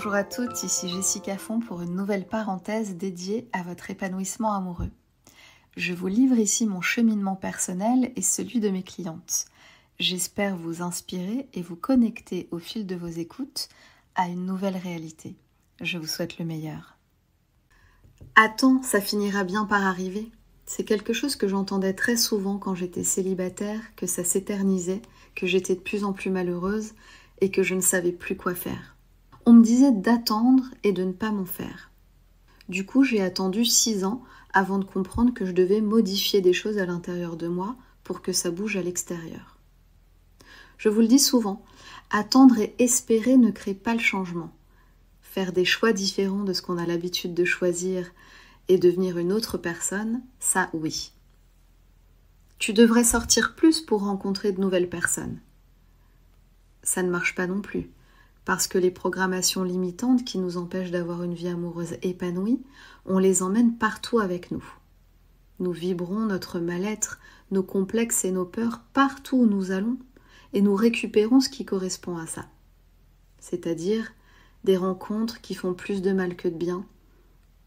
Bonjour à toutes, ici Jessica Font pour une nouvelle parenthèse dédiée à votre épanouissement amoureux. Je vous livre ici mon cheminement personnel et celui de mes clientes. J'espère vous inspirer et vous connecter au fil de vos écoutes à une nouvelle réalité. Je vous souhaite le meilleur. Attends, ça finira bien par arriver. C'est quelque chose que j'entendais très souvent quand j'étais célibataire, que ça s'éternisait, que j'étais de plus en plus malheureuse et que je ne savais plus quoi faire. On me disait d'attendre et de ne pas m'en faire. Du coup, j'ai attendu 6 ans avant de comprendre que je devais modifier des choses à l'intérieur de moi pour que ça bouge à l'extérieur. Je vous le dis souvent, attendre et espérer ne crée pas le changement. Faire des choix différents de ce qu'on a l'habitude de choisir et devenir une autre personne, ça oui. Tu devrais sortir plus pour rencontrer de nouvelles personnes. Ça ne marche pas non plus, parce que les programmations limitantes qui nous empêchent d'avoir une vie amoureuse épanouie, on les emmène partout avec nous. Nous vibrons notre mal-être, nos complexes et nos peurs partout où nous allons, et nous récupérons ce qui correspond à ça. C'est-à-dire des rencontres qui font plus de mal que de bien,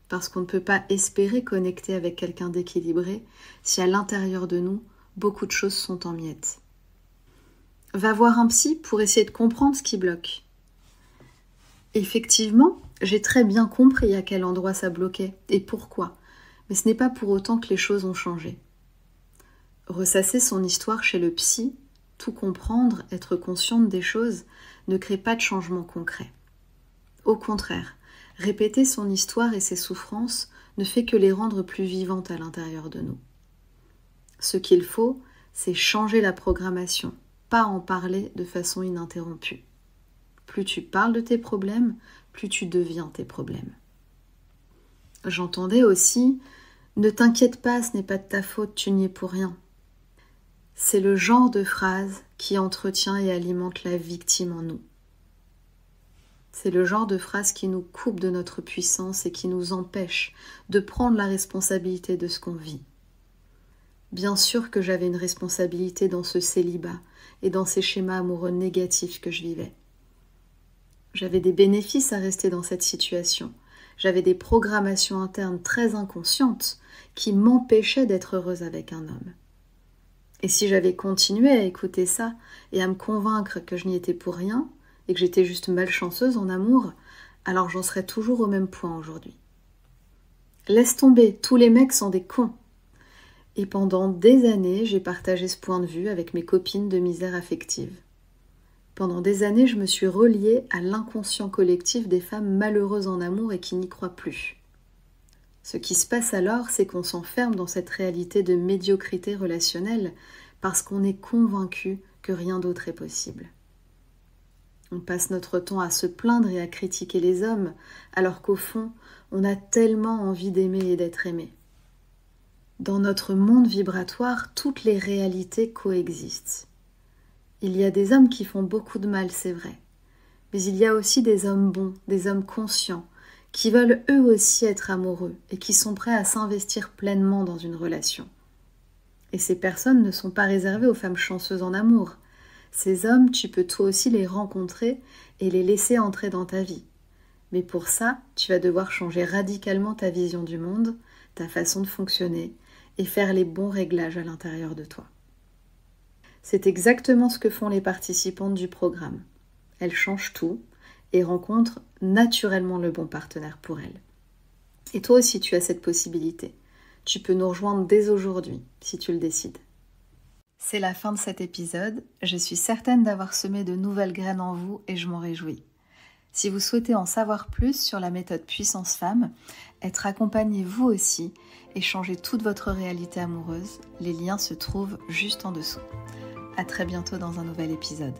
parce qu'on ne peut pas espérer connecter avec quelqu'un d'équilibré si à l'intérieur de nous, beaucoup de choses sont en miettes. Va voir un psy pour essayer de comprendre ce qui bloque. Effectivement, j'ai très bien compris à quel endroit ça bloquait et pourquoi, mais ce n'est pas pour autant que les choses ont changé. Ressasser son histoire chez le psy, tout comprendre, être consciente des choses, ne crée pas de changement concret. Au contraire, répéter son histoire et ses souffrances ne fait que les rendre plus vivantes à l'intérieur de nous. Ce qu'il faut, c'est changer la programmation, pas en parler de façon ininterrompue. Plus tu parles de tes problèmes, plus tu deviens tes problèmes. J'entendais aussi « Ne t'inquiète pas, ce n'est pas de ta faute, tu n'y es pour rien ». C'est le genre de phrase qui entretient et alimente la victime en nous. C'est le genre de phrase qui nous coupe de notre puissance et qui nous empêche de prendre la responsabilité de ce qu'on vit. Bien sûr que j'avais une responsabilité dans ce célibat et dans ces schémas amoureux négatifs que je vivais. J'avais des bénéfices à rester dans cette situation. J'avais des programmations internes très inconscientes qui m'empêchaient d'être heureuse avec un homme. Et si j'avais continué à écouter ça et à me convaincre que je n'y étais pour rien et que j'étais juste malchanceuse en amour, alors j'en serais toujours au même point aujourd'hui. Laisse tomber, tous les mecs sont des cons. Et pendant des années, j'ai partagé ce point de vue avec mes copines de misère affective. Pendant des années, je me suis reliée à l'inconscient collectif des femmes malheureuses en amour et qui n'y croient plus. Ce qui se passe alors, c'est qu'on s'enferme dans cette réalité de médiocrité relationnelle parce qu'on est convaincu que rien d'autre est possible. On passe notre temps à se plaindre et à critiquer les hommes, alors qu'au fond, on a tellement envie d'aimer et d'être aimé. Dans notre monde vibratoire, toutes les réalités coexistent. Il y a des hommes qui font beaucoup de mal, c'est vrai. Mais il y a aussi des hommes bons, des hommes conscients, qui veulent eux aussi être amoureux et qui sont prêts à s'investir pleinement dans une relation. Et ces personnes ne sont pas réservées aux femmes chanceuses en amour. Ces hommes, tu peux toi aussi les rencontrer et les laisser entrer dans ta vie. Mais pour ça, tu vas devoir changer radicalement ta vision du monde, ta façon de fonctionner, et faire les bons réglages à l'intérieur de toi. C'est exactement ce que font les participantes du programme. Elles changent tout et rencontrent naturellement le bon partenaire pour elles. Et toi aussi, tu as cette possibilité. Tu peux nous rejoindre dès aujourd'hui, si tu le décides. C'est la fin de cet épisode. Je suis certaine d'avoir semé de nouvelles graines en vous et je m'en réjouis. Si vous souhaitez en savoir plus sur la méthode Puissance Femme, être accompagné vous aussi et changer toute votre réalité amoureuse, les liens se trouvent juste en dessous. À très bientôt dans un nouvel épisode.